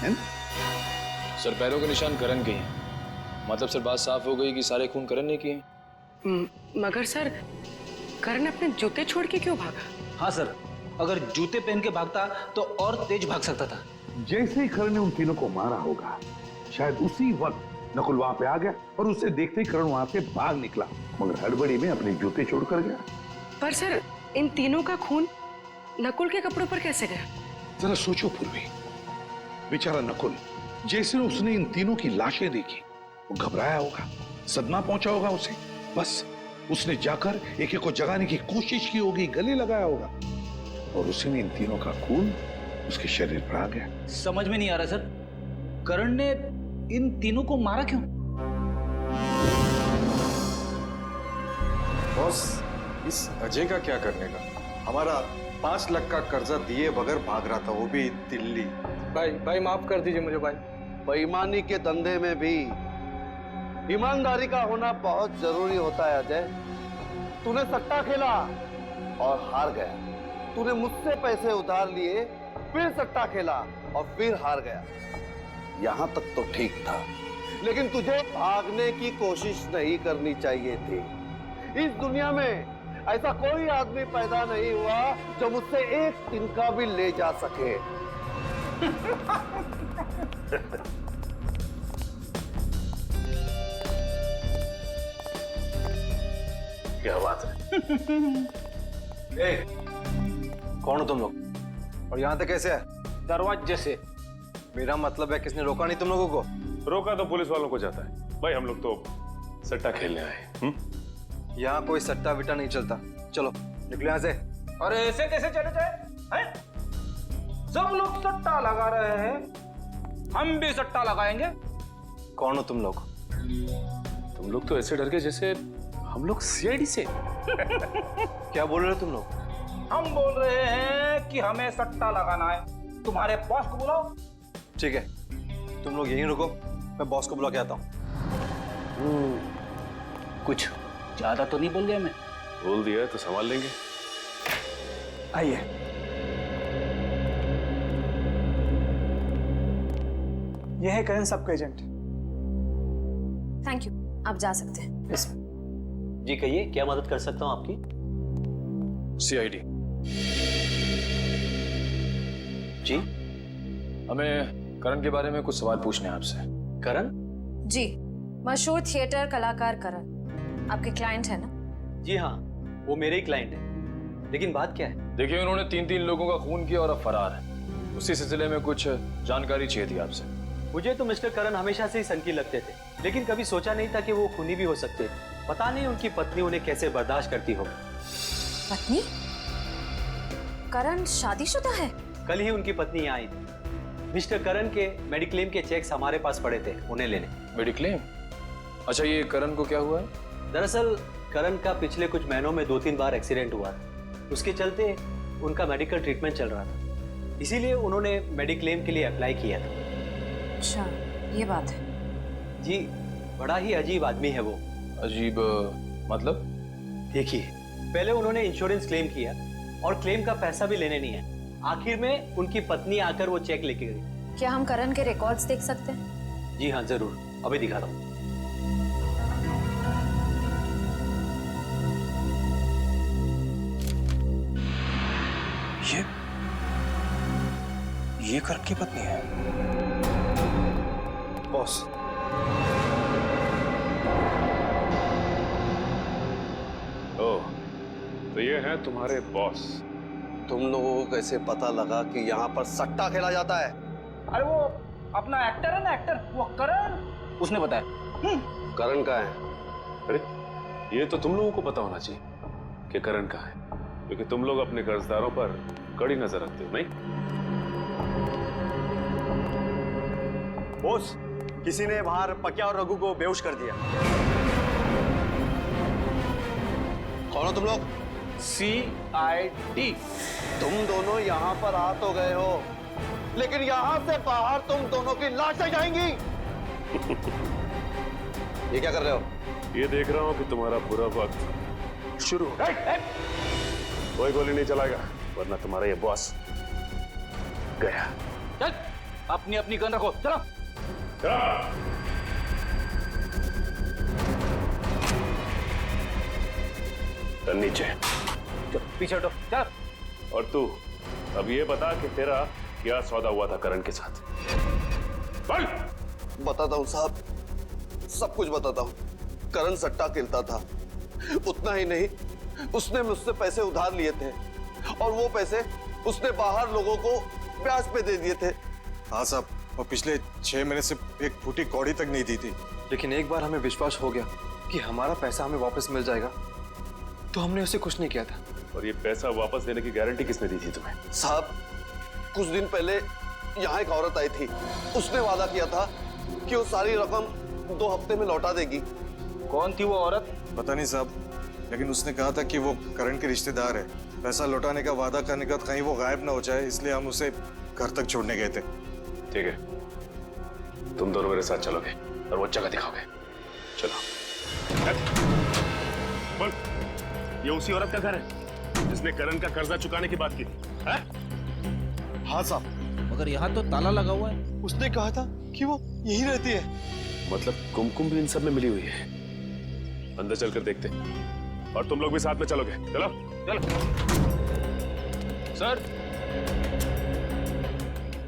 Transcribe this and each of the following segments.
है ना? सर पैरों के निशान करण के हैं, मतलब सर बात साफ हो गई कि सारे खून करण ने किए हैं। मगर सर करण अपने जूते छोड़ के क्यों भागा? हाँ सर, अगर जूते पहन के भागता तो और तेज भाग सकता था। जैसे ही करण ने उन तीनों को मारा होगा, शायद उसी वक्त नकुल वहां पे आ गया और उसे देखते ही करण वहां से भाग निकला, मगर हड़बड़ी में अपने जूते छोड़कर गया। पर सर इन तीनों का खून नकुल के कपड़ों पर कैसे गया? जरा सोचो पूर्वी, बेचारा नकुल, जैसे उसने इन तीनों की लाशें देखी वो घबराया होगा, सदमा पहुंचा होगा उसे। बस उसने जाकर एक एक को जगाने की कोशिश की होगी, गले लगाया होगा, और उसने इन तीनों का खून उसके शरीर पर आ गया। समझ में नहीं आ रहा सर, करण ने इन तीनों को मारा क्यों? बॉस, इस अजय का क्या करने का? हमारा 5 लाख का कर्जा दिए बगैर भाग रहा था, वो भी दिल्ली। भाई माफ कर दीजिए मुझे भाई। बेईमानी के धंधे में भी ईमानदारी का होना बहुत जरूरी होता है अजय। तूने सट्टा खेला और हार गया। तूने मुझसे पैसे उधार लिए, फिर सट्टा खेला और फिर हार गया। यहां तक तो ठीक था, लेकिन तुझे भागने की कोशिश नहीं करनी चाहिए थी। इस दुनिया में ऐसा कोई आदमी पैदा नहीं हुआ जो मुझसे एक तिनका भी ले जा सके। क्या बात है? कौन हो तुम लोग और यहाँ तक कैसे है? दरवाजे से। मेरा मतलब है किसने रोका नहीं तुम लोगों को? रोका तो पुलिस वालों को जाता है भाई, हम लोग तो सट्टा खेलने आए। यहाँ कोई सट्टा विट्टा नहीं चलता। चलो निकलो यहाँ से। अरे ऐसे कैसे चले जाए हैं? सब लोग सट्टा लगा रहे हैं, हम भी सट्टा लगाएंगे। कौन हो तुम लोग? तुम लोग तो ऐसे डर गए जैसे हम लोग सीआईडी से। क्या बोल रहे हो तुम लोग? हम बोल रहे हैं कि हमें सट्टा लगाना है। तुम्हारे बॉस को बुलाओ। ठीक है, तुम लोग यहीं रुको, मैं बॉस को बुला के आता हूँ। कुछ ज्यादा तो नहीं बोल गया मैं? बोल दिया तो संभाल लेंगे। आइए। यह है करण सबका एजेंट। थैंक यू, आप जा सकते हैं। जी कहिए, क्या मदद कर सकता हूं आपकी? सीआईडी जी, हमें करण के बारे में कुछ सवाल पूछने हैं आपसे। करण? जी, मशहूर थिएटर कलाकार करण आपके क्लाइंट है ना? जी हाँ, वो मेरे ही क्लाइंट है। लेकिन बात क्या है? देखिए, उन्होंने 3 लोगों का खून किया और अब फरार है। उसी सिलसिले में कुछ जानकारी चाहिए थी आपसे। मुझे तो मिस्टर करण हमेशा से ही सनकी लगते थे, लेकिन कभी सोचा नहीं था कि वो खूनी भी हो सकते। पता नहीं उनकी पत्नी उन्हें कैसे बर्दाश्त करती हो। पत्नी? करण शादीशुदा है? कल ही उनकी पत्नी यहाँ आई थी। मिस्टर करण के मेडिक्लेम के चेक्स हमारे पास पड़े थे, उन्हें लेने। मेडिक्लेम? अच्छा, ये करण को क्या हुआ है? दरअसल करण का पिछले कुछ महीनों में 2-3 बार एक्सीडेंट हुआ था। उसके चलते उनका मेडिकल ट्रीटमेंट चल रहा था, इसीलिए उन्होंने मेडिक्लेम के लिए अप्लाई किया था। अच्छा, ये बात है। जी, बड़ा ही अजीब आदमी है वो। अजीब मतलब? देखिए, पहले उन्होंने इंश्योरेंस क्लेम किया और क्लेम का पैसा भी लेने नहीं है। आखिर में उनकी पत्नी आकर वो चेक लेके गई। क्या हम करण के रिकॉर्ड्स देख सकते हैं? जी हाँ, जरूर, अभी दिखाता हूँ। ये करण की पत्नी है। बॉस, ओह, तो ये हैं तुम्हारे बॉस। तुम लोगों को कैसे पता लगा कि यहाँ पर सट्टा खेला जाता है? अरे वो अपना एक्टर है ना, एक्टर, वो करण। उसने बताया। करण का है? अरे ये तो तुम लोगों को पता होना चाहिए कि करण कहाँ है, क्योंकि तुम लोग अपने कर्जदारों पर कड़ी नजर रखते हो, नहीं? बॉस, किसी ने बाहर पकिया और रघु को बेहोश कर दिया। कौन हो तुम लोग? CID। तुम दोनों यहाँ पर आ तो गए हो, लेकिन यहाँ से बाहर तुम दोनों की लाशें जाएंगी। ये क्या कर रहे हो? ये देख रहा हूँ कि तुम्हारा बुरा वक्त शुरू हो गया। कोई गोली नहीं चलाएगा, वरना तुम्हारा ये बॉस गया। चल, अपनी अपनी गन रखो, चलो। चल नीचे। चलो पीछे हटो, चल। और तू अब ये बता कि तेरा क्या सौदा हुआ था करण के साथ? बोल। बताता हूँ साहब, सब कुछ बताता हूँ। करण सट्टा खेलता था, उतना ही नहीं उसने मुझसे पैसे उधार लिए थे और वो पैसे उसने बाहर लोगों को ब्याज पे दे दिए थे। हाँ साहब, और पिछले 6 महीने से एक फूटी कौड़ी तक नहीं दी थी। लेकिन एक बार हमें विश्वास हो गया कि हमारा पैसा हमें वापस मिल जाएगा, तो हमने उसे कुछ नहीं किया था। और ये पैसा वापस देने की गारंटी किसने दी थी तुम्हें? साहब, कुछ दिन पहले यहाँ एक औरत आई थी, उसने वादा किया था कि वो सारी रकम 2 हफ्ते में लौटा देगी। कौन थी वो औरत? पता नहीं साहब, लेकिन उसने कहा था कि वो करण के रिश्तेदार है। पैसा लौटाने का वादा करने का कहीं वो गायब ना हो जाए, इसलिए हम उसे घर तक छोड़ने गए थे। ठीक है, तुम दोनों मेरे साथ चलोगे और वो जगह दिखाओगे। चलो। बोल, ये उसी औरत का घर है जिसने करण का कर्जा चुकाने की बात की थी? हाँ साहब, मगर यहाँ तो ताला लगा हुआ है। उसने कहा था कि वो यही रहती है। मतलब कुमकुम भी इन सब में मिली हुई है। अंदर चलकर देखते हैं। और तुम लोग भी साथ में चलोगे। चलो चलो।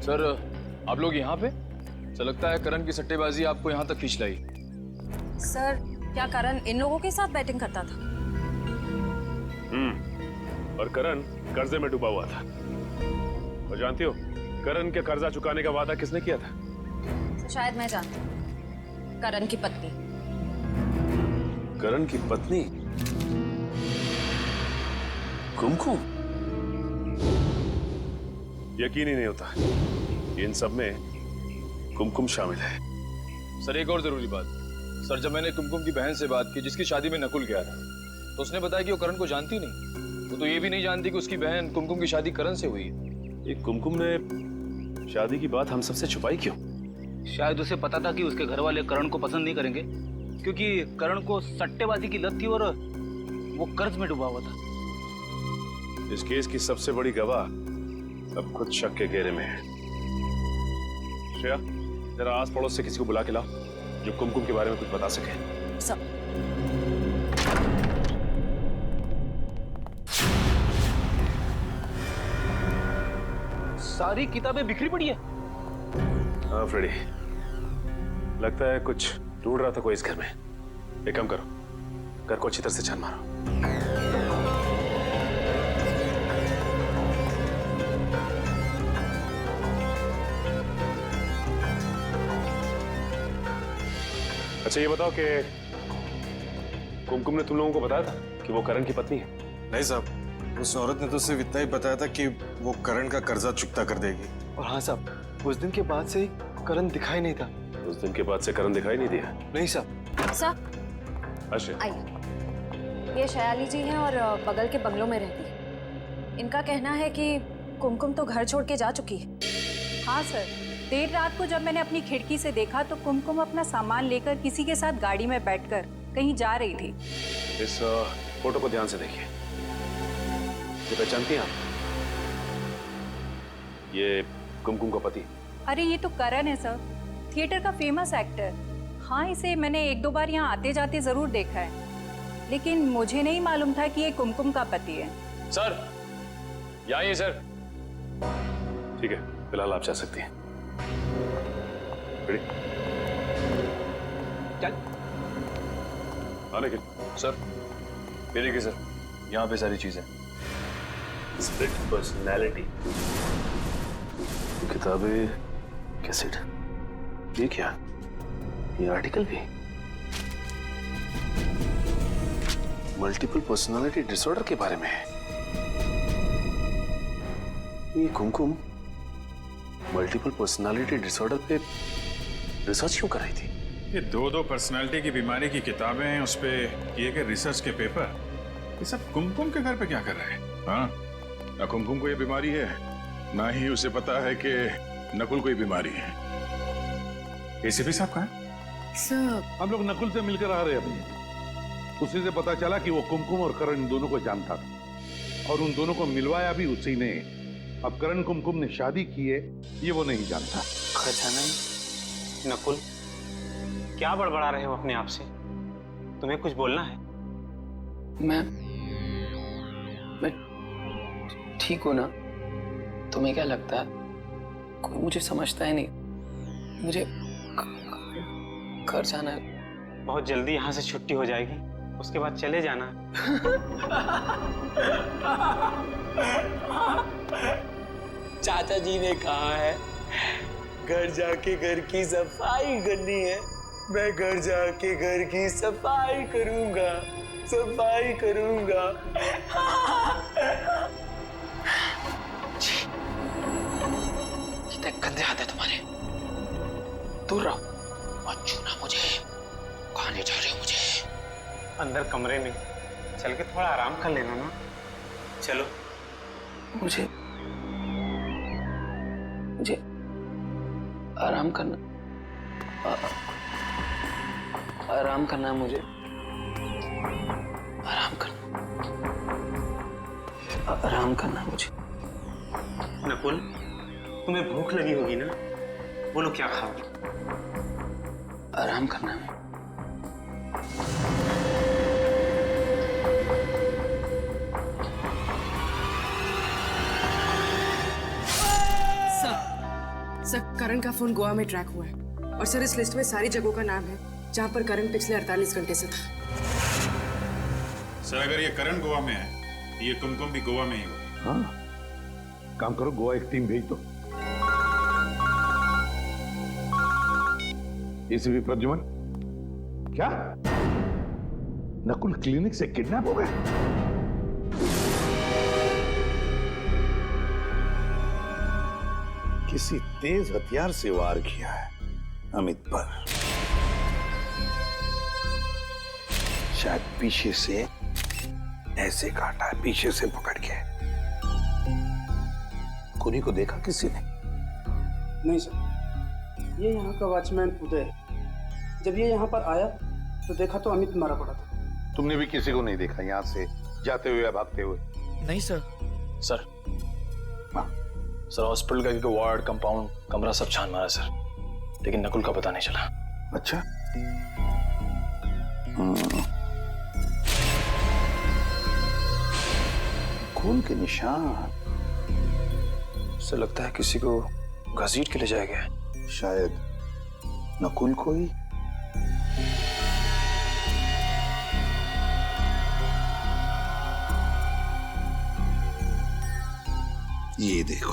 सर आप लोग यहाँ पे? सर लगता है करण की सट्टेबाजी आपको यहाँ तक खींच लाई। सर क्या करण इन लोगों के साथ बैटिंग करता था? और करण कर्जे में डूबा हुआ था। और जानती हो करण के कर्जा चुकाने का वादा किसने किया था? तो शायद मैं जानती हूँ, करण की पत्नी। करण की पत्नी कुमकुम? यकीन ही नहीं होता इन सब में कुमकुम शामिल है। सर एक और जरूरी बात। सर जब मैंने कुमकुम की बहन से बात की जिसकी शादी में नकुल गया था, तो उसने बताया कि वो करण को जानती नहीं। वो तो ये भी नहीं जानती कि उसकी बहन कुमकुम की शादी करण से हुई है। ये कुमकुम ने शादी की बात हम सबसे छुपाई क्यों? शायद उसे पता था कि उसके घर वाले करण को पसंद नहीं करेंगे, क्योंकि करण को सट्टेबाजी की लत थी और वो कर्ज में डूबा हुआ था। इस केस की सबसे बड़ी गवाह अब खुद शक के घेरे में है। श्रेया, जरा आस पड़ोस से किसी को बुला के लाओ जो कुमकुम के बारे में कुछ बता सके। सब सारी किताबें बिखरी पड़ी है। हाँ फ्रेडी, लगता है कुछ ढूंढ रहा था कोई इस घर में। एक काम करो, घर को अच्छी तरह से छान मारो। अच्छा ये बताओ कि कुमकुम ने तुम लोगों को बताया था कि वो करण की पत्नी है? नहीं साहब, उस औरत ने तो सिर्फ इतना ही बताया था कि वो करण का कर्जा चुकता कर देगी। और हाँ साहब, उस दिन के बाद से ही करण दिखाई नहीं था। उस दिन के बाद से करण दिखाई नहीं दिया? नहीं साहब। सर अच्छा, आइए, ये शयाली जी हैं और बगल के बंगलों में रहती है। इनका कहना है कि कुमकुम तो घर छोड़ के जा चुकी है। हाँ सर, देर रात को जब मैंने अपनी खिड़की से देखा तो कुमकुम अपना सामान लेकर किसी के साथ गाड़ी में बैठकर कहीं जा रही थी। इस फोटो को ध्यान से देखिए। ये पहचानती हैं आप? ये कुमकुम का पति। अरे ये तो करण है सर, थिएटर का फेमस एक्टर। हाँ, इसे मैंने 1-2 बार यहाँ आते जाते जरूर देखा है, लेकिन मुझे नहीं मालूम था कि ये कुमकुम का पति है। सर यहाँ आइए सर। ठीक है, फिलहाल आप जा सकती हैं। रेडी? चल। आने के सर ये देखिए सर, यहाँ पे सारी चीजें। स्प्लिट पर्सनैलिटी, किताबें, कैसेट, ये क्या? ये आर्टिकल भी? मल्टीपल पर्सनालिटी डिसऑर्डर के बारे में है। ये कुमकुम मल्टीपल पर्सनालिटी डिसऑर्डर पे रिसर्च क्यों कर रही थी? ये 2 पर्सनालिटी की बीमारी की किताबें हैं, उस पे किए गए रिसर्च के पेपर, ये सब कुमकुम के घर पे क्या कर रहे हैं? हाँ, ना कुमकुम को ये बीमारी है, ना ही उसे पता है कि नकुल को ये बीमारी है। एसीपी साहब कहाँ हैं? सर हम लोग नकुल से मिलकर आ रहे हैं अभी। उसी से पता चला कि वो कुमकुम और करण इन दोनों को जानता था और उन दोनों को मिलवाया भी उसी ने। अब करण कुमकुम ने शादी की है ये वो नहीं जानता। खजानन, नकुल, क्या बड़बड़ा रहे हो अपने आप से? तुम्हें कुछ बोलना है? मैं ठीक हूं ना? तुम्हें क्या लगता है कोई मुझे समझता है नहीं? मुझे घर जाना है। बहुत जल्दी यहाँ से छुट्टी हो जाएगी, उसके बाद चले जाना। चाचा जी ने कहा है घर जाके घर की सफाई करनी है। मैं घर जाके घर की सफाई करूंगा, सफाई करूंगा। कितने गंदे हाथ है तुम्हारे, दूर रहो, मत छूना मुझे। कहाँ ले जा रहे हो मुझे? अंदर कमरे में चल के थोड़ा आराम कर लेना ना। चलो। मुझे आराम करना, आराम करना है मुझे, आराम करना है मुझे। नकुल, तुम्हें भूख लगी होगी ना? बोलो क्या खाओ? आराम करना है। सर, करण का फोन गोवा में ट्रैक हुआ है और सर इस लिस्ट में सारी जगहों का नाम है जहां पर करण पिछले 48 घंटे से था। सर अगर ये करण गोवा में है तो ये कुमकुम भी गोवा में ही होगी। हाँ, काम करो, गोवा एक टीम भेज दो। एसीपी प्रद्युमन, क्या नकुल क्लिनिक से किडनैप हो गए? किसी तेज हथियार से वार किया है अमित पर। शायद पीछे से ऐसे काटा है, पीछे से पकड़ के। खूनी को देखा किसी ने? नहीं सर, ये यहाँ का वॉचमैन उदय है। जब ये यहाँ पर आया तो देखा तो अमित मारा पड़ा था। तुमने भी किसी को नहीं देखा यहाँ से जाते हुए या भागते हुए? नहीं सर। सर हॉस्पिटल का एक वार्ड, कंपाउंड, कमरा सब छान मारा सर, लेकिन नकुल का पता नहीं चला। अच्छा। खून के निशान सर, लगता है किसी को घसीट के ले जाया गया है। शायद नकुल को ही। ये देखो,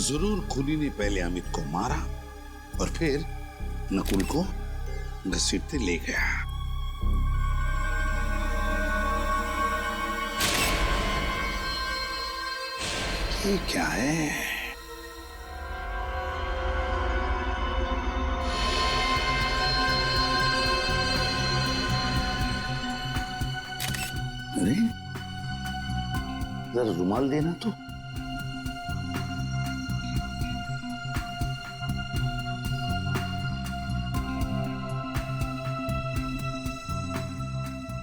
जरूर खूनी ने पहले अमित को मारा और फिर नकुल को घसीटते ले गया। ये क्या है? अरे जरा रुमाल देना तो।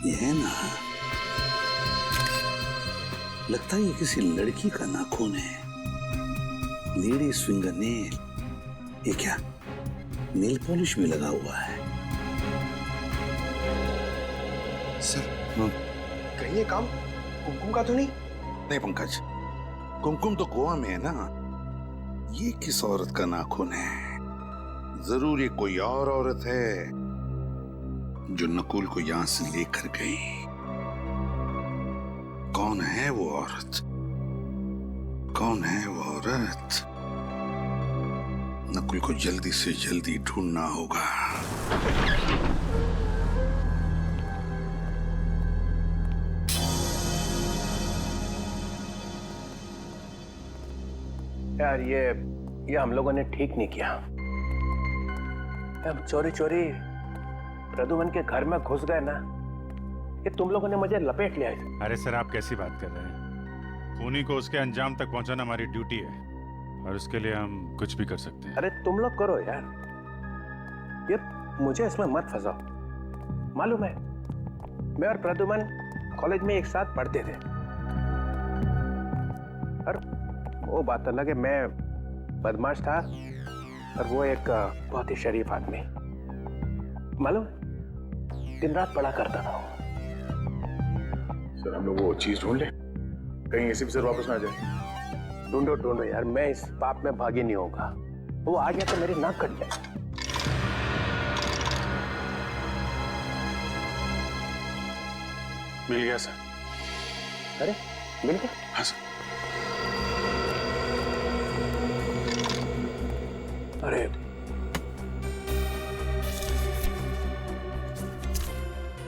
ये है ना, लगता है ये किसी लड़की का नाखून है। Ladies finger nail. ये क्या, नेल पॉलिश भी लगा हुआ है? सर कहीं ये काम कुमकुम का तो नहीं? नहीं पंकज, कुमकुम तो गोवा में है ना। ये किस औरत का नाखून है? जरूर ये कोई और औरत है जो नकुल को यहां से लेकर गई। कौन है वो औरत? कौन है वो औरत? नकुल को जल्दी से जल्दी ढूंढना होगा। यार ये हम लोगों ने ठीक नहीं किया। हम चोरी चोरी प्रद्युमन के घर में घुस गए ना, ये तुम लोगों ने मुझे लपेट लिया है। अरे सर आप कैसी बात कर रहे हैं? खूनी को उसके अंजाम तक पहुंचाना हमारी ड्यूटी है और उसके लिए हम कुछ भी कर सकते हैं। अरे तुम लोग करो यार, ये मुझे इसमें मत फंसाओ। मालूम है मैं और प्रद्युमन कॉलेज में एक साथ पढ़ते थे। वो बात अलग है, मैं बदमाश था और वो एक बहुत ही शरीफ आदमी, मालूम दिन रात पढ़ा करता था। सर हम लोग वो चीज ढूंढ लें, कहीं ऐसे भी सर वापस ना आ जाए। ढूंढो यार, मैं इस पाप में भागी नहीं होगा। वो आ गया तो मेरी नाक कट जाए। मिल गया सर। अरे मिल गया? हाँ सर। अरे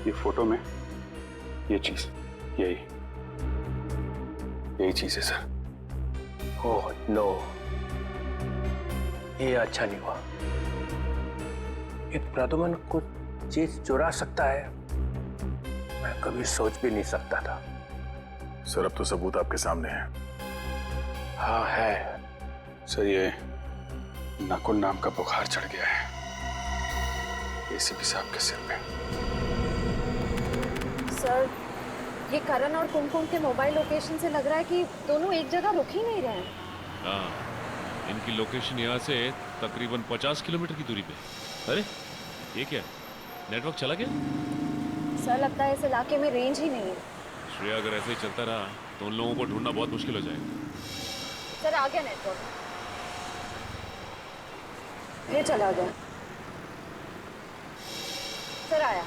ये फोटो में ये चीज, यही चीज है सर। ओह नो, ये अच्छा नहीं हुआ। एक प्रदुमन कुछ चीज चुरा सकता है, मैं कभी सोच भी नहीं सकता था। सर अब तो सबूत आपके सामने है। हाँ है सर, ये नकुल नाम का बुखार चढ़ गया है एसीपी साहब के सिर पे। सर, ये करण और कुमकुम के मोबाइल लोकेशन से लग रहा है कि दोनों एक जगह रुक ही नहीं रहे हैं। हाँ, इनकी लोकेशन यहाँ से तकरीबन 50 किलोमीटर की दूरी पे। अरे ये क्या, नेटवर्क चला गया? सर लगता है इस इलाके में रेंज ही नहीं है। श्रेया, अगर ऐसे ही चलता रहा तो उन लोगों को ढूंढना बहुत मुश्किल हो जाएगा। सर आ गया नेटवर्क, ये चला गया। सर आया।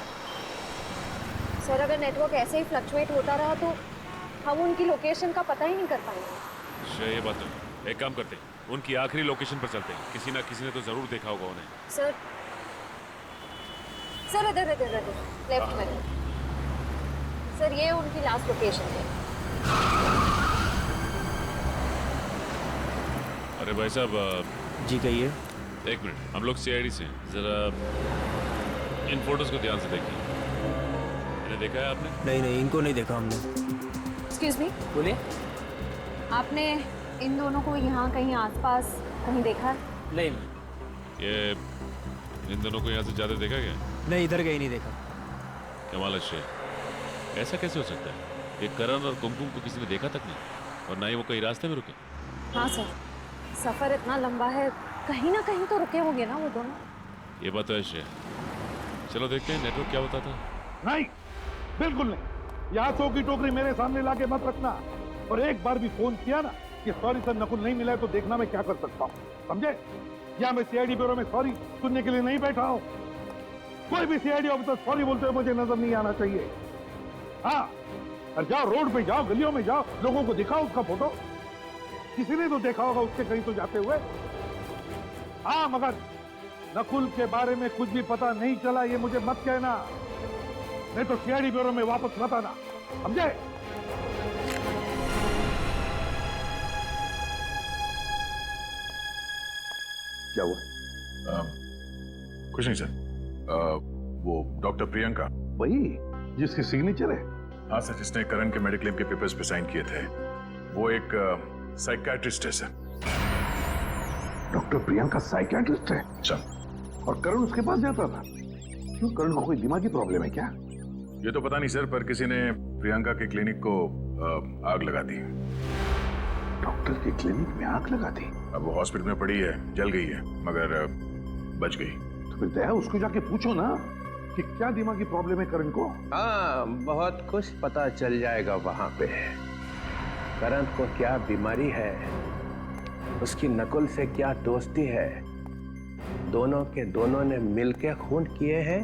सर अगर नेटवर्क ऐसे ही फ्लक्चुएट होता रहा तो हम उनकी लोकेशन का पता ही नहीं कर पाएंगे। श्रेया, ये बात तो, एक काम करते हैं, उनकी आखिरी लोकेशन पर चलते हैं। किसी ना किसी ने तो जरूर देखा होगा उन्हें। सर इधर लेफ्ट में। सर ये उनकी लास्ट लोकेशन है। अरे भाई साहब। जी कहिए। एक मिनट, हम लोग सीआईडी से हैं, जरा इन फोटोज को ध्यान से देखिए। इन्हें देखा है आपने? नहीं, इनको नहीं देखा हमने। एक्सक्यूज मी, बोलिए। आपने इन दोनों को यहाँ कहीं आसपास कहीं देखा है? नहीं। ये इन दोनों को यहाँ से ज्यादा देखा गया? नहीं, इधर कहीं नहीं देखा। कमाल है, ऐसा कैसे हो सकता है? ये करण और कुमकुम को किसी ने देखा तक नहीं, और ना ही वो कहीं रास्ते में रुके। हाँ सर, सफर इतना लंबा है, कहीं ना कहीं तो रुके होंगे ना वो दोनों। ये बात तो है। चलो देखते हैं नेटवर्क क्या बताता है। नहीं, बिल्कुल नहीं। यहाँ 100 की टोकरी मेरे सामने लाके मत रखना। और एक बार भी फोन किया ना कि सॉरी सर नकुल नहीं मिला है, तो देखना मैं क्या कर सकता हूँ, समझे? या मैं सीआईडी ब्यूरो में सॉरी सुनने के लिए नहीं बैठा हूँ। कोई भी सीआईडी ऑफिसर सॉरी बोलते हुए मुझे नजर नहीं आना चाहिए। हाँ, और जाओ रोड पे जाओ, गलियों में जाओ, लोगों को दिखाओ उसका फोटो। किसी ने तो देखा होगा उसके कहीं तो जाते हुए। हाँ, मगर नकुल के बारे में कुछ भी पता नहीं चला ये मुझे मत कहना, नहीं तो सीआईडी ब्यूरो में वापस मत आना, समझे? क्या हुआ? कुछ नहीं सर। वो डॉक्टर प्रियंका, वही जिसकी सिग्नेचर है? हाँ सर, जिसने करण के मेडिक्लेम के पेपर्स पे साइन किए थे। वो एक साइकियाट्रिस्ट है सर। डॉक्टर प्रियंका साइकियाट्रिस्ट है? सर। और करण उसके पास जाता था? क्यों, करण को कोई दिमागी प्रॉब्लम है क्या? ये तो पता नहीं सर, पर किसी ने प्रियंका के क्लिनिक को आग लगा दी। डॉक्टर के क्लिनिक में आग लगा दी? अब वो हॉस्पिटल में पड़ी है, जल गई है, मगर बच गई। तो फिर दया उसको जाके पूछो ना कि क्या दिमागी प्रॉब्लम है करण को। हाँ, बहुत कुछ पता चल जाएगा वहां पे। करण को क्या बीमारी है, उसकी नकुल से क्या दोस्ती है, दोनों के दोनों ने मिलकर खून किए हैं,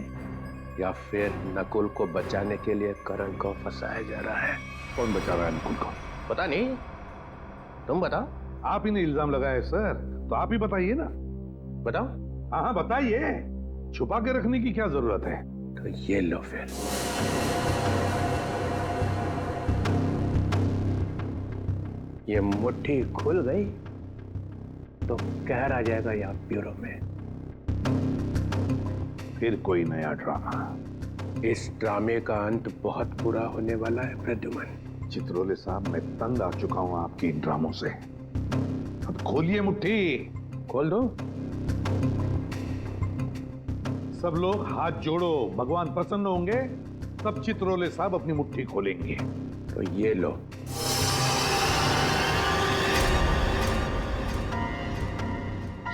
या फिर नकुल को बचाने के लिए करण को फंसाया जा रहा है। कौन बचा रहा है नकुल को? पता नहीं, तुम बताओ। आप ही ने इल्जाम लगाया सर, तो आप ही बताइए ना। बताओ। हाँ बताइए, छुपा के रखने की क्या जरूरत है? तो ये लो फिर। ये मुट्ठी खुल गई तो कहर आ जाएगा यहाँ ब्यूरो में। फिर कोई नया ड्रामा। इस ड्रामे का अंत बहुत बुरा होने वाला है प्रद्युमन। चित्रोले साहब, मैं तंग आ चुका हूं आपकी इन ड्रामों से। अब खोलिए मुट्ठी। खोल दो। सब लोग हाथ जोड़ो, भगवान प्रसन्न होंगे, तब चित्रोले साहब अपनी मुट्ठी खोलेंगे। तो ये लो।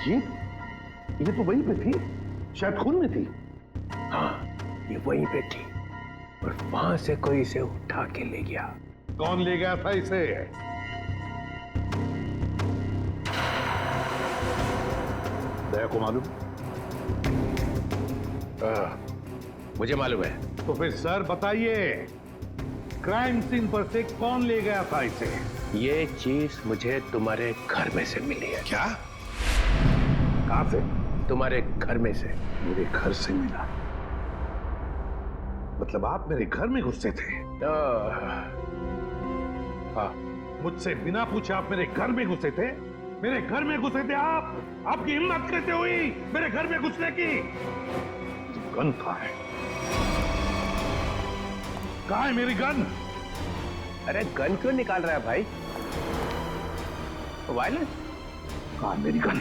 ये तो वहीं पे थी, शायद खून में थी। हाँ, ये वहीं पे थी और वहां से कोई इसे उठा के ले गया। कौन ले गया था इसे? दया को मालूम? मुझे मालूम है। तो फिर सर बताइए, क्राइम सीन पर से कौन ले गया था इसे? ये चीज मुझे तुम्हारे घर में से मिली है। क्या? कहां से? तुम्हारे घर में से। मेरे घर से मिला? मतलब आप मेरे घर में घुसे थे? हाँ, मुझसे बिना पूछे आप मेरे घर में घुसे थे? मेरे घर में घुसे थे आप? आपकी हिम्मत कैसे हुई मेरे घर में घुसने की? गन कहाँ है? कहाँ है मेरी गन? अरे गन क्यों निकाल रहा है भाई? वायलेंस? कहाँ है मेरी गन?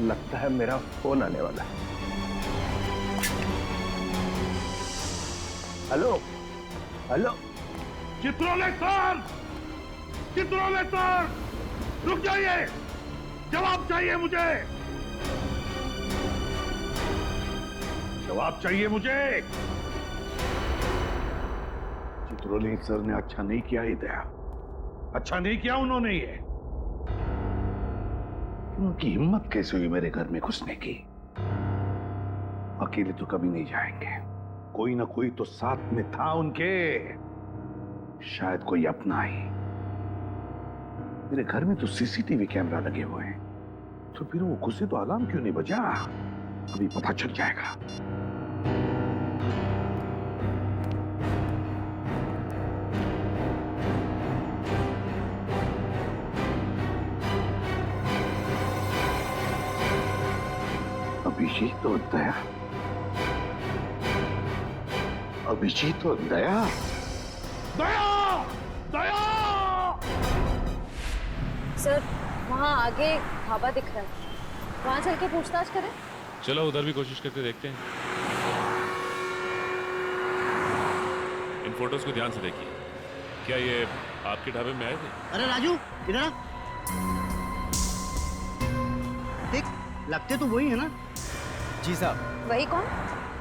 लगता है मेरा फोन आने वाला है। Hello hello, Chitrole sir, Chitrole sir, रुक जाइए, जवाब चाहिए मुझे, जवाब चाहिए मुझे। चित्रोले सर ने अच्छा नहीं किया ही दया, अच्छा नहीं किया उन्होंने ये। उनकी हिम्मत कैसे हुई मेरे घर में घुसने की? अकेले तो कभी नहीं जाएंगे, कोई ना कोई तो साथ में था उनके, शायद कोई अपना ही। मेरे घर में तो सीसीटीवी कैमरा लगे हुए हैं, तो फिर वो घुसे तो अलार्म क्यों नहीं बजा? अभी पता चल जाएगा। अभिजीत और दया, अभिजीत और दया, दया, दया! सर, वहाँ आगे ढाबा दिख रहा है, वहाँ चल के पूछताछ करें? चलो उधर भी कोशिश करके देखते हैं। इन फोटोज को ध्यान से देखिए। क्या ये आपके ढाबे में आए थे? अरे राजू, इधर आ। देख, लगते तो वही है ना? जी साहब। वही कौन?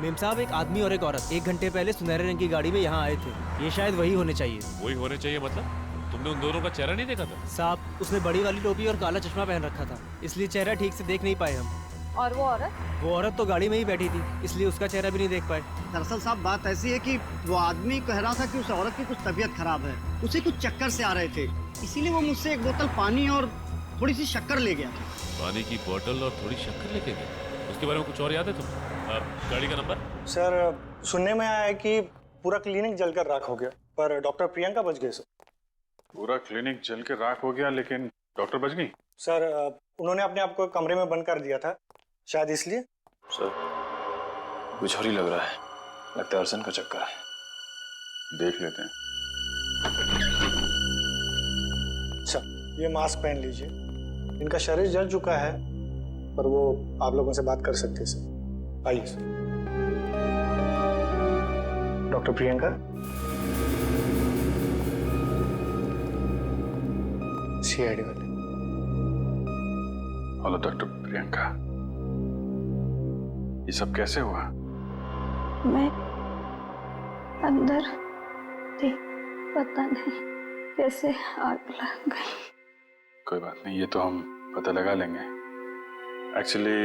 मेम साहब, एक आदमी और एक औरत 1 घंटे पहले सुनहरे रंग की गाड़ी में यहाँ आए थे। ये शायद वही होने चाहिए। वही होने चाहिए मतलब? तुमने उन दोनों का चेहरा नहीं देखा था? साहब, उसने बड़ी वाली टोपी और काला चश्मा पहन रखा था, इसलिए चेहरा ठीक से देख नहीं पाए हम। और वो औरत? वो औरत तो गाड़ी में ही बैठी थी, इसलिए उसका चेहरा भी नहीं देख पाए। दरअसल साहब बात ऐसी है कि वो आदमी कह रहा था कि उस औरत की कुछ तबीयत खराब है, उसे कुछ चक्कर से आ रहे थे, इसीलिए वो मुझसे 1 बोतल पानी और थोड़ी सी शक्कर ले गया था। पानी की बोतल और थोड़ी शक्कर लेके गए? उसके बारे में कुछ और याद है तुम्हें? गाड़ी का नंबर? सर, सुनने में आया है कि पूरा क्लिनिक जलकर राख हो गया, पर डॉक्टर प्रियंका बच गए। सर, पूरा क्लिनिक जल के राख हो गया लेकिन डॉक्टर बच गई? सर, उन्होंने अपने आप को कमरे में बंद कर दिया था, शायद इसलिए। सर, कुछ और ही लग रहा है, लगता है अर्सन का चक्कर है। देख लेते हैं। अच्छा, ये मास्क पहन लीजिए। इनका शरीर जल चुका है, पर वो आप लोगों से बात कर सकते हैं। सर, आइए सर। डॉक्टर प्रियंका, सीआईडी वाले। हेलो डॉक्टर प्रियंका, ये सब कैसे हुआ? मैं अंदर थी, पता नहीं कैसे आग लग गई। कोई बात नहीं, ये तो हम पता लगा लेंगे। एक्चुअली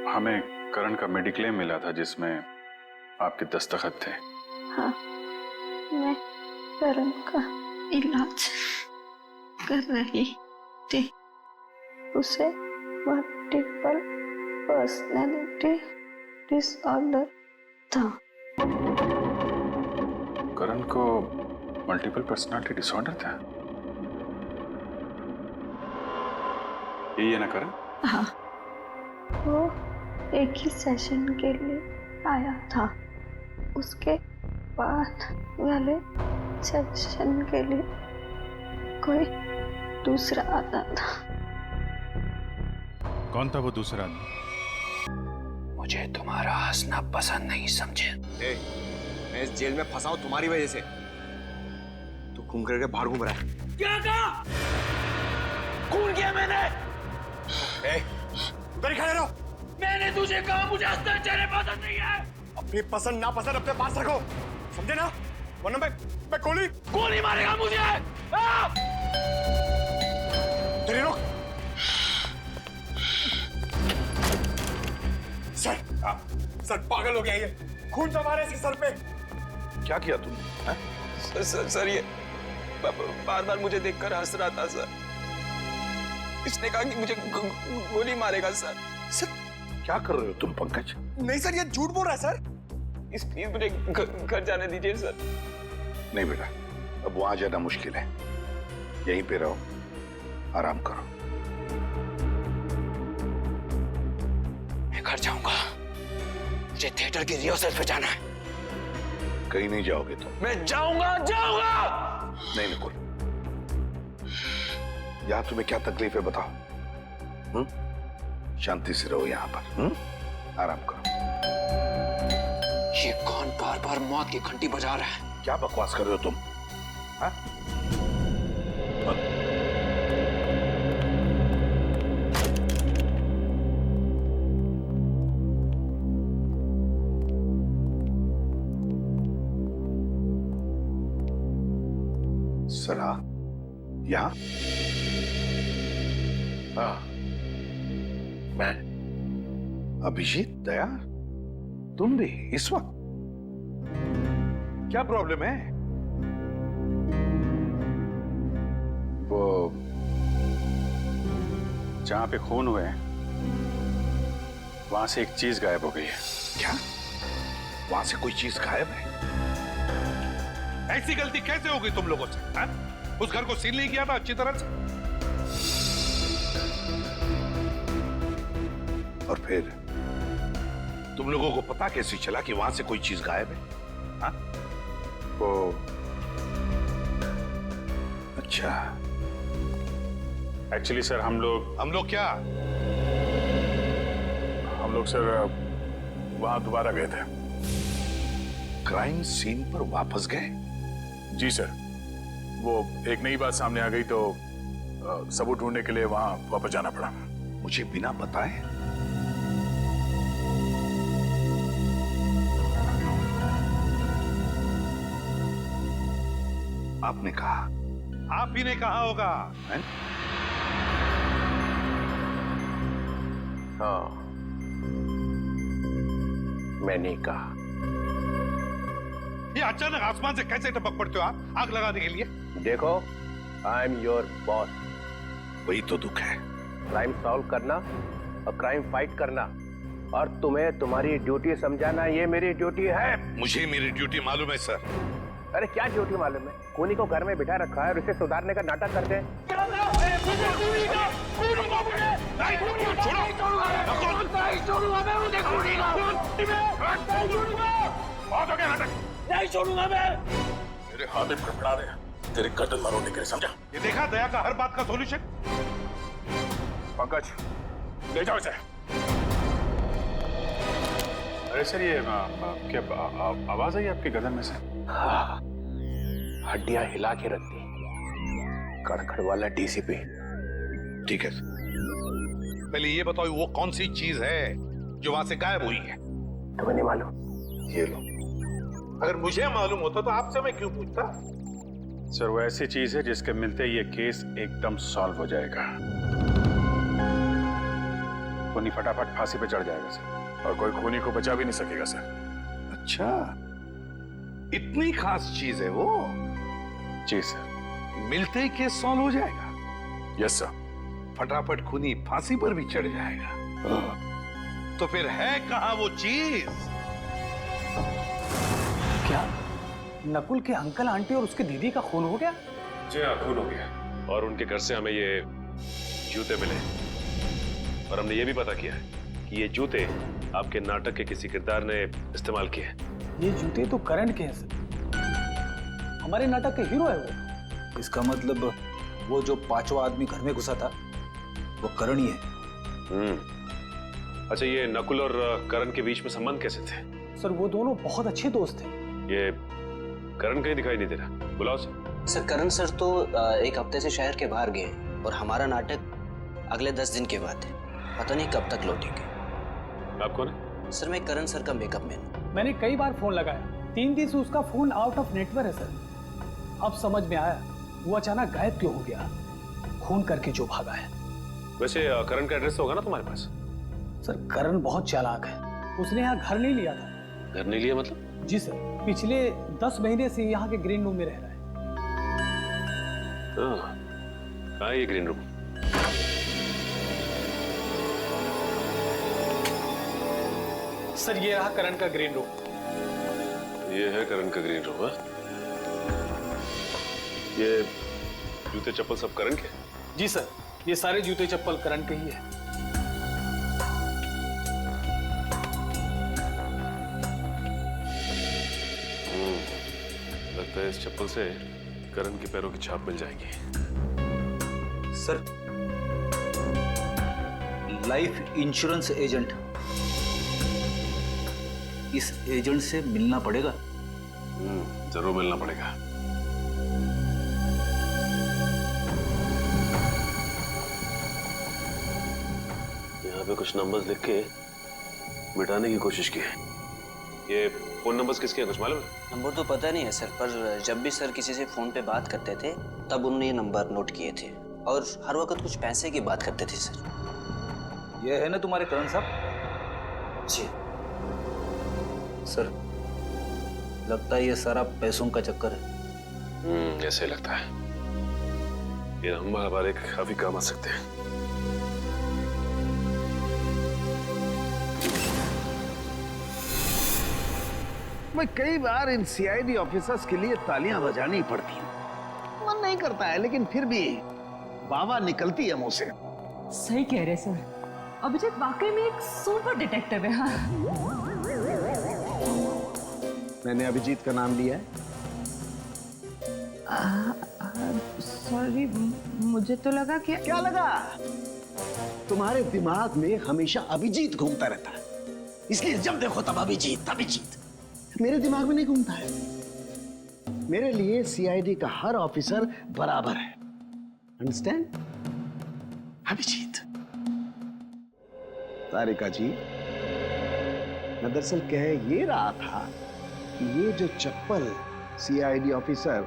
हमें करण का मेडिक्लेम मिला था जिसमें आपके दस्तखत थे। हाँ, मैं करण का इलाज कर रही थी। उसे मल्टीपल पर्सनैलिटी डिसऑर्डर था। करण को मल्टीपल पर्सनालिटी डिसऑर्डर था? यही है ना करण? हाँ, वो एक ही सेशन के लिए आया था, उसके बाद वाले सेशन के लिए कोई दूसरा आता था। कौन था वो दूसरा आदमी? मुझे तुम्हारा हंसना पसंद नहीं, समझे? मैं इस जेल में फंसा हूं तुम्हारी वजह से। तू घूम करके बाहर घूम रहा है। क्या कहा? खून किया मैंने। उधर ही खड़े रहो। मैंने तुझे कहा मुझे अस्तर चेहरे पसंद नहीं है। अपनी पसंद नापसंद अपने पास रखो, समझे ना? वरना मैं गोली मारेगा मुझे। तेरी रुक। सर पागल हो गया ये, खून जमा रहा है इसके सर पे। क्या किया तुमने? सर ये बार बार मुझे देखकर हंस रहा था सर। इसने कहा कि मुझे गोली मारेगा सर। सर क्या कर रहे हो तुम पंकज? नहीं सर, ये झूठ बोल रहा है सर। प्लीज मुझे घर जाने दीजिए सर। नहीं बेटा, अब वहां जाना मुश्किल है, यहीं पे रहो, आराम करो। मैं घर जाऊंगा, मुझे थिएटर की रिहर्सल पे जाना है। कहीं नहीं जाओगे तुम। मैं जाऊंगा। नहीं नकुल, यहां तुम्हें क्या तकलीफ है बताओ? शांति से रहो यहाँ पर, आराम करो। ये कौन बार बार मौत की घंटी बजा रहा है? क्या बकवास कर रहे हो तुम? हाँ? सरा, यहाँ? हाँ, मैं अभिजीत, दया, तुम भी इस वक्त? क्या प्रॉब्लम है? वो जहां पे खून हुए हैं वहां से एक चीज गायब हो गई है। क्या? वहां से कोई चीज गायब है? ऐसी गलती कैसे हो गई तुम लोगों से? हा? उस घर को सील नहीं किया था अच्छी तरह से? और फिर तुम लोगों को पता कैसे चला कि वहां से कोई चीज गायब है? हा? वो अच्छा, एक्चुअली सर हम लोग क्या? हम लोग सर वहां दोबारा गए थे। क्राइम सीन पर वापस गए? जी सर, वो एक नई बात सामने आ गई तो सबूत ढूंढने के लिए वहां वापस जाना पड़ा। मुझे बिना बताए? आपने कहा, आप ही ने कहा होगा, है? हाँ, मैंने कहा। ये अचानक आसमान से कैसे टपक पड़ते हो आप आग लगाने के लिए? देखो, आई एम योर बॉस। वही तो दुख है। क्राइम सॉल्व करना और क्राइम फाइट करना, और तुम्हें तुम्हारी ड्यूटी समझाना, ये मेरी ड्यूटी है। मुझे मेरी ड्यूटी मालूम है सर। अरे क्या ड्यूटी मालूम है? खूनी को घर में बिठा रखा है और उसे सुधारने का नाटक करते हैं। नहीं छोड़ूंगा मैं। मेरे हाथ में फड़फड़ा रहे हैं तेरे गर्दन मरोड़ने के लिए, समझा? ये देखा दया का हर बात का सॉल्यूशन? पंकज, ले जाओ इसे। अरे सर, ये क्या आवाज आई आपकी गर्दन में से? हाँ, हड्डियां हिला के रख दी। कड़कड़ वाला डीसीपी। ठीक है, पहले ये बताओ वो कौन सी चीज है जो वहां से गायब हुई है? तुम्हें नहीं मालूम? ये लो। अगर मुझे मालूम होता तो आपसे मैं क्यों पूछता? सर, वो ऐसी चीज है जिसके मिलते ये केस एकदम सॉल्व हो जाएगा। खूनी फटाफट फांसी पे चढ़ जाएगा सर, और कोई खूनी को बचा भी नहीं सकेगा सर। अच्छा, इतनी खास चीज है वो? जी सर। मिलते ही केस सॉल्व हो जाएगा? Yes sir. फटाफट खूनी फांसी पर भी चढ़ जाएगा? तो फिर है कहां वो चीज? क्या नकुल के अंकल आंटी और उसके दीदी का खून हो गया? जी हाँ, खून हो गया। और उनके घर से हमें ये जूते मिले, और हमने ये भी पता किया है कि ये जूते आपके नाटक के किसी किरदार ने इस्तेमाल किए। ये जूते तो करण के हैं सर, हमारे नाटक के हीरो है वो। इसका मतलब वो जो पांचवा आदमी घर में घुसा था वो करण ही है। अच्छा, ये नकुल और करण के बीच में संबंध कैसे थे? सर, वो दोनों बहुत अच्छे दोस्त थे। ये करण कहीं दिखाई नहीं दे रहा, बुलाओ सर। करण सर तो एक हफ्ते से शहर के बाहर गए और हमारा नाटक अगले 10 दिन के बाद है। पता नहीं कब तक लौटेंगे। आप कौन है? सर मैं करण सर का मेकअप मैन। मैंने कई बार फोन लगाया, 3 दिन से उसका फोन आउट ऑफ नेटवर्क है सर। अब समझ में आया वो अचानक गायब क्यों हो गया, खून करके जो भागा है। वैसे करण का एड्रेस होगा ना तुम्हारे पास? सर करण बहुत चालाक है, उसने यहाँ घर नहीं लिया था। घर नहीं लिया मतलब? जी सर, पिछले 10 महीने से यहाँ के ग्रीन रूम में रह रहा है। कहाँ है ये ग्रीन रूम? सर ये रहा करण का ग्रीन रूम। ये है करण का ग्रीन रूम। ये जूते चप्पल सब करण के? जी सर, ये सारे जूते चप्पल करण के ही है। लगता है इस चप्पल से करण के पैरों की छाप मिल जाएगी। सर, लाइफ इंश्योरेंस एजेंट, इस एजेंट से मिलना पड़ेगा। जरूर मिलना पड़ेगा। यहाँ पे कुछ नंबर्स लिख के मिटाने की कोशिश की है। ये फोन नंबर्स किसके हैं, कुछ मालूम है? नंबर तो पता नहीं है सर, पर जब भी सर किसी से फोन पे बात करते थे तब उन्होंने ये नंबर नोट किए थे और हर वक्त कुछ पैसे की बात करते थे सर। ये है ना तुम्हारे करण साहब? जी सर, लगता है ये सारा पैसों का चक्कर है। ऐसे लगता है। ये नंबर हमारे काफी काम आ सकते हैं। मैं कई बार इन सीआईडी ऑफिसर्स के लिए तालियां बजानी पड़ती हैं। मन नहीं करता है, लेकिन फिर भी वाह निकलती है मुंह से। सही कह रहे सर, अभिजीत वाकई में एक सुपर डिटेक्टिव है। हाँ। मैंने अभिजीत का नाम लिया है। सॉरी, मुझे तो लगा कि क्या लगा? तुम्हारे दिमाग में हमेशा अभिजीत घूमता रहता है, इसलिए जब देखो तब अभिजीत अभिजीत। मेरे दिमाग में नहीं घूमता है। मेरे लिए सीआईडी का हर ऑफिसर बराबर है। अंडरस्टैंड? अभिजीत। तारिका जी, मैं दरअसल कह ये रहा था कि ये जो चप्पल सीआईडी ऑफिसर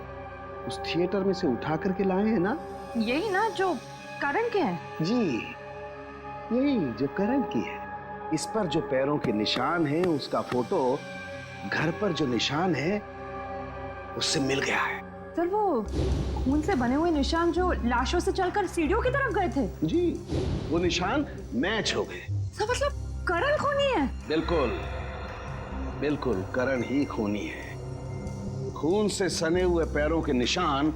उस थिएटर में से उठा करके लाए हैं ना, यही ना जो करण के हैं? जी, यही जो करण की है। इस पर जो पैरों के निशान हैं, उसका फोटो घर पर जो निशान है उससे मिल गया है। सर वो खून से बने हुए निशान जो लाशों से चलकर सीढ़ियों की तरफ गए थे? जी, वो निशान मैच हो गए। सर मतलब करण खूनी है? बिल्कुल बिल्कुल, करण ही खूनी है। खून से सने हुए पैरों के निशान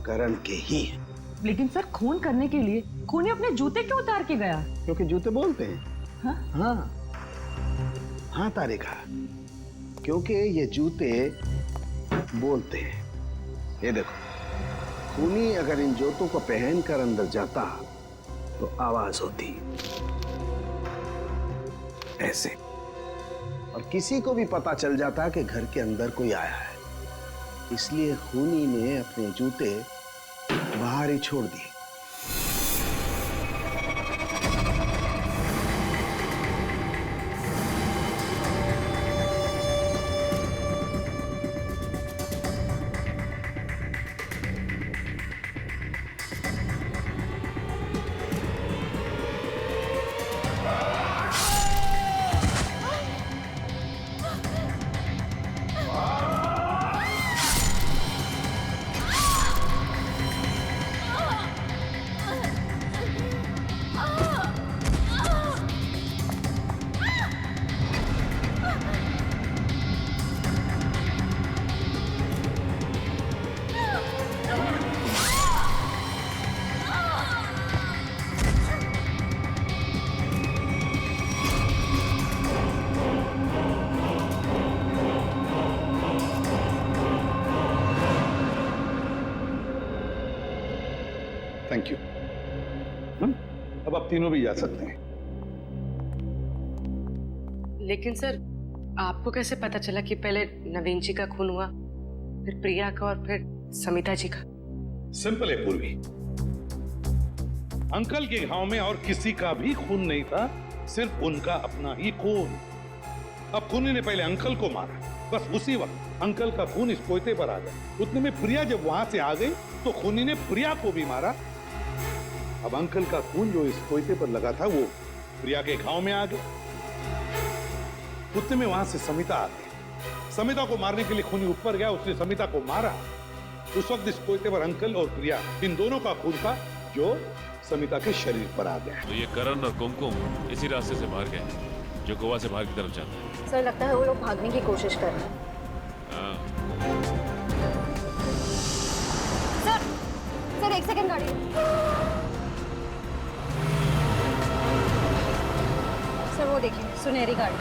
करण के ही हैं। लेकिन सर खून करने के लिए खूनी अपने जूते क्यों उतार के गया? क्योंकि जूते बोलते हैं। हाँ? हाँ हाँ तारिका, क्योंकि ये जूते बोलते हैं। ये देखो, खूनी अगर इन जूतों को पहनकर अंदर जाता तो आवाज होती ऐसे, और किसी को भी पता चल जाता कि घर के अंदर कोई आया है। इसलिए खूनी ने अपने जूते बाहर ही छोड़ दिए। Thank you. अब आप तीनों भी जा सकते हैं। लेकिन सर, आपको कैसे पता चला कि पहले नवीन जी का खून हुआ, फिर प्रिया का और फिर समिता जी का? सिंपल है पूर्वी। अंकल के घाव में और किसी का भी खून नहीं था, सिर्फ उनका अपना ही खून। अब खूनी ने पहले अंकल को मारा, बस उसी वक्त अंकल का खून इस पोते पर आ गया। उतने में प्रिया जब वहां से आ गई तो खूनी ने प्रिया को भी मारा। अब अंकल का खून जो इस पोते पर लगा था वो प्रिया के घाव में आ गया। उतने में वहां से समिता आ गई। समिता को मारने के लिए खूनी ऊपर गया, उसने समिता को मारा। उस वक्त इस पोते पर अंकल और प्रिया इन दोनों का खून था जो समिता के शरीर पर आ गया। तो ये करण और कुमकुम इसी रास्ते से बाहर गए जो गोवा से बाहर की तरफ जाता है। सर लगता है वो लोग भागने की कोशिश कर रहे हैं। सर एक सेकंड गाड़ी। सर वो देखिए सुनहरी गाड़ी।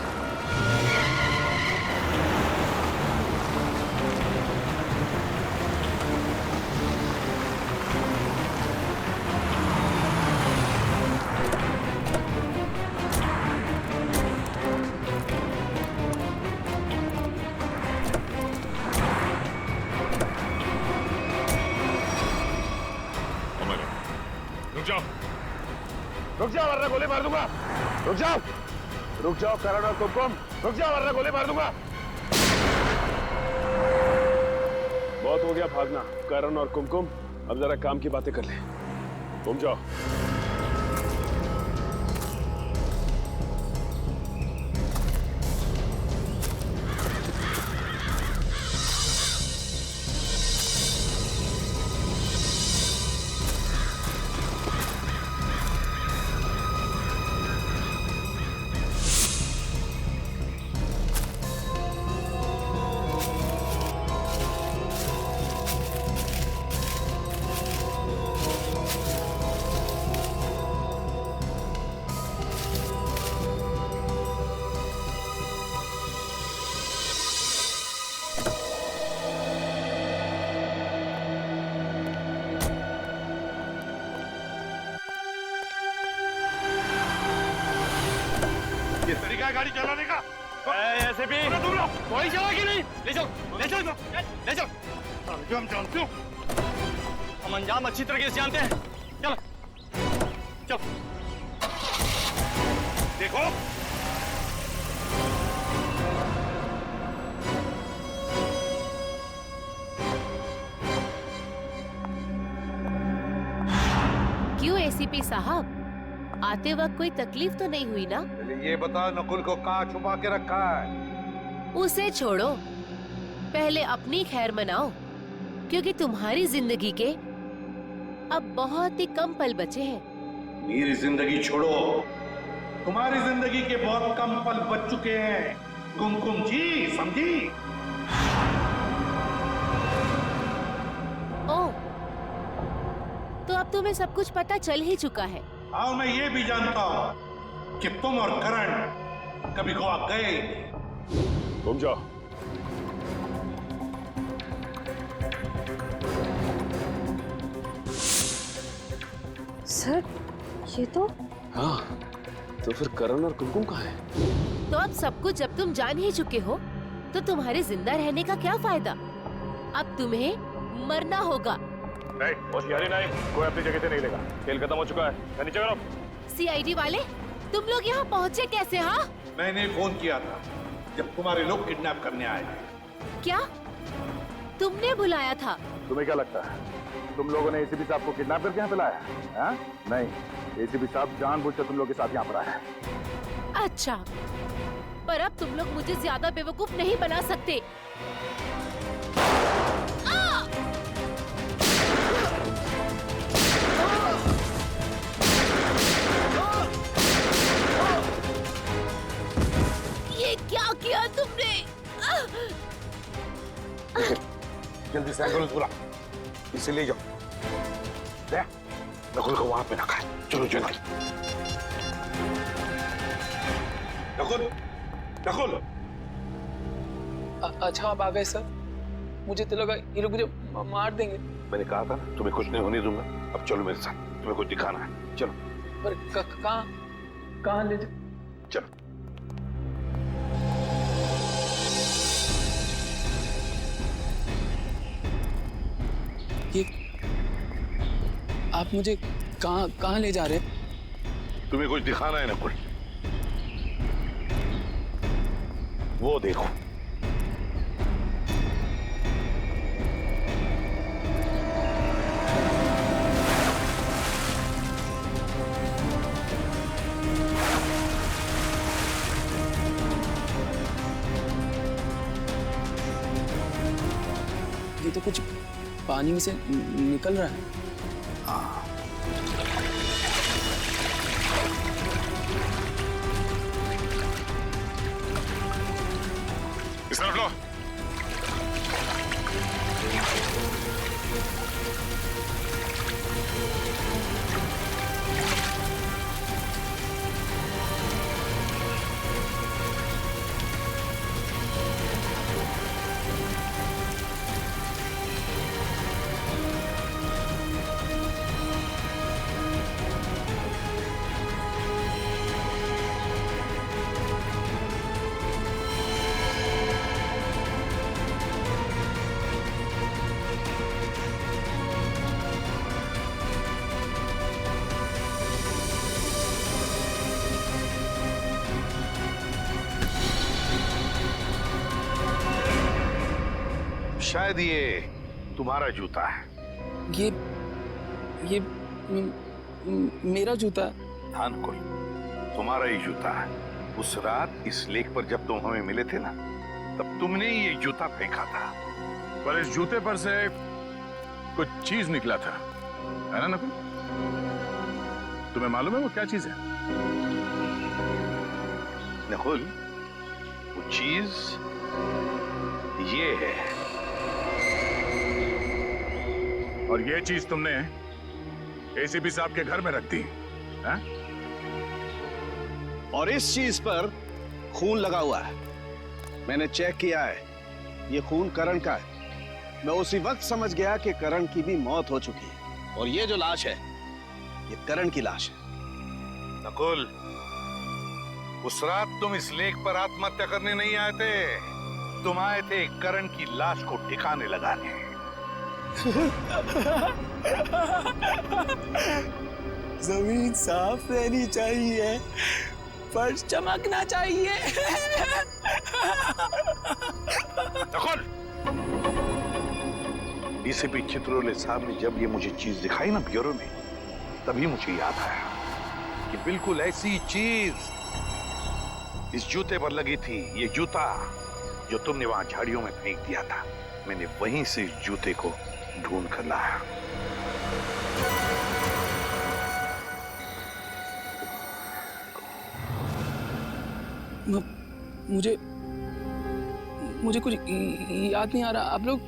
रुक जाओ वरना गोली मार दूंगा। रुक जाओ, रुक जाओ करण और कुमकुम, रुक जाओ वरना गोली मार दूंगा। बहुत हो गया भागना। करण और कुमकुम अब जरा काम की बातें कर ले। घूम जाओ। ये तरीका है गाड़ी चलाने का? ऐसे भी दूर रहो। कोई चलाएगी नहीं। ले जाओ, ले जाओ, ले जाओ। जो हम जानते हो, हम अंजाम अच्छी तरीके से जानते हैं। चलो, चलो। देखो, क्यों एसीपी साहब, आते वक्त कोई तकलीफ तो नहीं हुई ना? ये बता नकुल को कहाँ छुपा के रखा है? उसे छोड़ो, पहले अपनी खैर मनाओ, क्योंकि तुम्हारी जिंदगी के अब बहुत ही कम पल बचे हैं। मेरी जिंदगी छोड़ो, तुम्हारी जिंदगी के बहुत कम पल बच चुके हैं कुमकुम जी, समझी? ओह, तो अब तुम्हें सब कुछ पता चल ही चुका है। हाँ, मैं ये भी जानता हूँ कि तुम और करण कभी गोवा गए ही नहीं। घूम जाओ। सर ये तो हाँ, तो फिर करण और कुमकुम कहाँ हैं? तो अब सब कुछ जब तुम जान ही चुके हो, तो तुम्हारे जिंदा रहने का क्या फायदा? अब तुम्हें मरना होगा। नहीं, होशियारी नहीं, कोई अपनी जगह से नहीं लेगा। खेल खत्म हो चुका है, नीचे करो। सीआईडी वाले, तुम लोग यहाँ पहुँचे कैसे? हाँ, मैंने फोन किया था जब तुम्हारे लोग किडनैप करने आए थे। क्या तुमने बुलाया था? तुम्हें क्या लगता है तुम लोगों ने एसीपी साहब को किडनैप करके यहाँ पे लाया है? हाँ? नहीं, एसीपी साहब जानबूझकर तुम लोग के साथ यहाँ पर आया है। अच्छा, पर अब तुम लोग मुझे ज्यादा बेवकूफ नहीं बना सकते। ये क्या किया तुमने? जल्दी से एम्बुलेंस बुला, इसे ले जाओ। नकुल को वहां पे रखा है, चलो जल्दी। नकुल, नकुल। अच्छा आप आ गए सर, मुझे तो लगा ये लोग मुझे मार देंगे। मैंने कहा था ना तुम्हें कुछ नहीं होने दूंगा। अब चलो मेरे साथ, तुम्हें कुछ दिखाना है, चलो। पर कहाँ ले जाओ? चलो। ये आप मुझे कहाँ ले जा रहे? तुम्हें कुछ दिखाना है नकुल? वो देखो। ये तो कुछ पानी में से निकल रहा है। इस तरफ लो। शायद ये तुम्हारा जूता है। ये मेरा जूता? हाँ नकुल, तुम्हारा ही जूता है। उस रात इस लेक पर जब तुम हमें मिले थे ना, तब तुमने ये जूता फेंका था। पर इस जूते पर से कुछ चीज निकला था, है ना नकुल? तुम्हें मालूम है वो क्या चीज है? नकुल, वो चीज ये है। और ये चीज तुमने एसीपी साहब के घर में रख दी, है? और इस चीज पर खून लगा हुआ है। मैंने चेक किया है, ये खून करण का है। मैं उसी वक्त समझ गया कि करण की भी मौत हो चुकी है। और ये जो लाश है, ये करण की लाश है। नकुल, उस रात तुम इस लेक पर आत्महत्या करने नहीं आए थे, तुम आए थे करण की लाश को ठिकाने लगाने। जमीन साफ रहनी चाहिए, फर्श चमकना चाहिए। नकुल, डीसीपी चित्रोले साहब ने जब ये मुझे चीज दिखाई ना ब्यूरो में, तभी मुझे याद आया कि बिल्कुल ऐसी चीज इस जूते पर लगी थी। ये जूता जो तुमने वहां झाड़ियों में फेंक दिया था, मैंने वहीं से इस जूते को ढूंढ कर लाया। मुझे कुछ याद नहीं आ रहा। आप लोग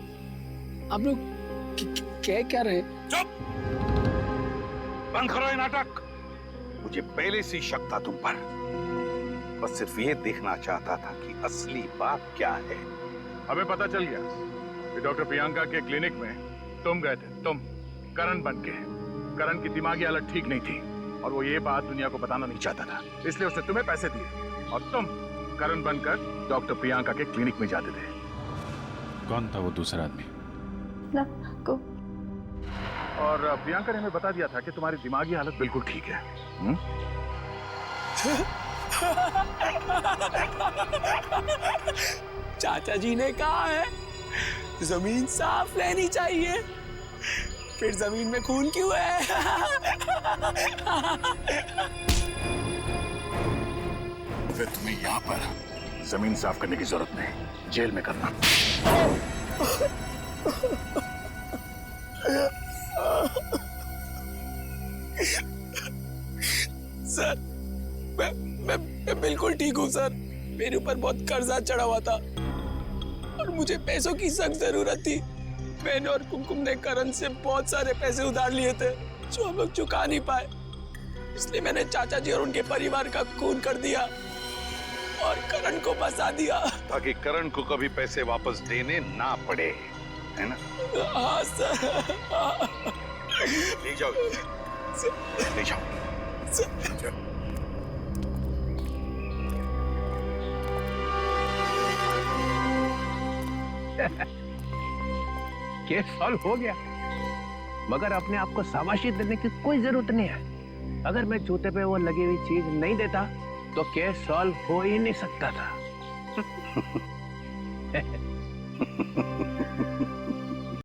क्या रहे? चुप! बंद करो ये नाटक। मुझे पहले से शक था तुम पर। बस सिर्फ ये देखना चाहता था कि असली बात क्या है। हमें पता चल गया कि डॉक्टर प्रियंका के क्लिनिक में तुम गए थे, तुम करण बन के। करण की दिमागी हालत ठीक नहीं थी और वो ये बात दुनिया को बताना नहीं चाहता था, इसलिए उसने तुम्हें पैसे दिए और तुम करण बनकर डॉक्टर प्रियंका के क्लिनिक में जाते थे। कौन था वो दूसरा आदमी? और प्रियंका ने हमें बता दिया था कि तुम्हारी दिमागी हालत बिल्कुल ठीक है। चाचा जी ने कहा है जमीन साफ रहनी चाहिए, फिर जमीन में खून क्यों है? फिर तुम्हें यहाँ पर जमीन साफ करने की जरूरत नहीं, जेल में करना। सर, मैं बिल्कुल ठीक हूँ सर। मेरे ऊपर बहुत कर्जा चढ़ा हुआ था और मुझे पैसों की सख्त जरूरत थी। मैंने और कुमकुम ने करण से बहुत सारे पैसे उधार लिए थे जो हम लोग चुका नहीं पाए, इसलिए मैंने चाचा जी और उनके परिवार का खून कर दिया और करण को बचा दिया, ताकि करण को कभी पैसे वापस देने ना पड़े, है ना? हाँ सर। ले जाओ, ले जाओ। केस सॉल्व हो गया। मगर अपने आप को शाबाशी देने की कोई जरूरत नहीं है। अगर मैं जूते पे वो लगी हुई चीज नहीं देता तो केस सॉल्व हो ही नहीं सकता था।